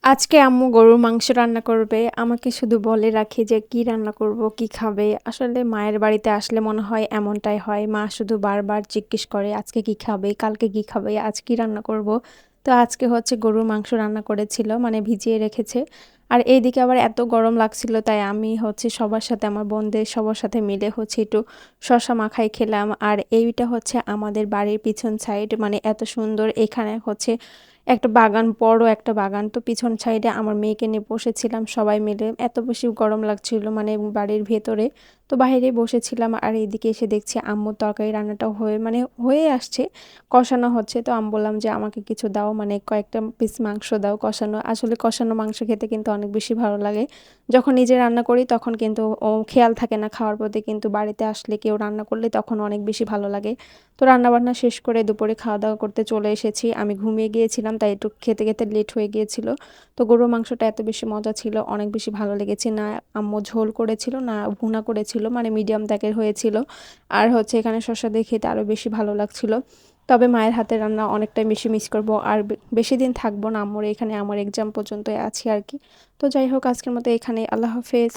আজকে আম্মু গরুর মাংস রান্না করবে। আমাকে শুধু বলে রাখে যে কি রান্না করব, কি খাবে। আসলে মায়ের বাড়িতে আসলে মনে হয় এমনটাই হয়। মা শুধু বারবার জিজ্ঞেস করে আজকে কি খাবে, কালকে কি খাবে, আজ কি রান্না করব। তো আজকে হচ্ছে গরুর মাংস রান্না করেছিল, মানে ভিজিয়ে রেখেছে। আর এইদিকে আবার এত গরম লাগছিল, তাই আমি হচ্ছে সবার সাথে, আমার বোনদের সবার সাথে মিলে হচ্ছে একটু শসা মাখাই খেলাম। আর এইটা হচ্ছে আমাদের বাড়ির পিছন সাইড, মানে এত সুন্দর। এখানে হচ্ছে একটা বাগান, বড় একটা বাগান। তো পিছন সাইডে আমার মেয়েকে নিয়ে বসেছিলাম সবাই মিলে। এত বেশি গরম লাগছিল মানে বাড়ির ভেতরে। তো বাইরে বসেছিলাম আর এইদিকে এসে দেখছি আম্মুর তরকারি রান্নাটাও হয়ে আসছে, কষানো হচ্ছে। তো আমি বললাম যে আমাকে কিছু দাও, মানে কয়েকটা পিস মাংস দাও কষানো। আসলে কষানো মাংস খেতে কিন্তু অনেক বেশি ভালো লাগে। যখন নিজে রান্না করি তখন কিন্তু খেয়াল থাকে না খাওয়ার প্রতি, কিন্তু বাড়িতে আসলে কেউ রান্না করলে তখন অনেক বেশি ভালো লাগে। তো রান্নাবান্না শেষ করে দুপুরে খাওয়া-দাওয়া করতে চলে এসেছি। আমি ঘুমিয়ে গিয়েছিলাম, তাই একটু খেতে, খেতে লেট হয়ে গিয়েছিল। তো গরুর মাংসটা এত বেশি মজা ছিল, অনেক বেশি ভালো লেগেছে। না আম্মু ঝোল করেছিল, না ভুনা করেছিল, মানে মিডিয়াম ত্যাকের হয়েছিল। আর হচ্ছে এখানে শসা দিয়ে খেতে আরও বেশি ভালো লাগছিল। তবে মায়ের হাতের রান্না অনেকটাই বেশি মিস করব। আর বেশি দিন থাকবো না আম্মুর এখানে, আমার এক্সাম পর্যন্তই আছি আরকি। তো যাই হোক, আজকের মতো এখানেই। আল্লাহ হাফেজ।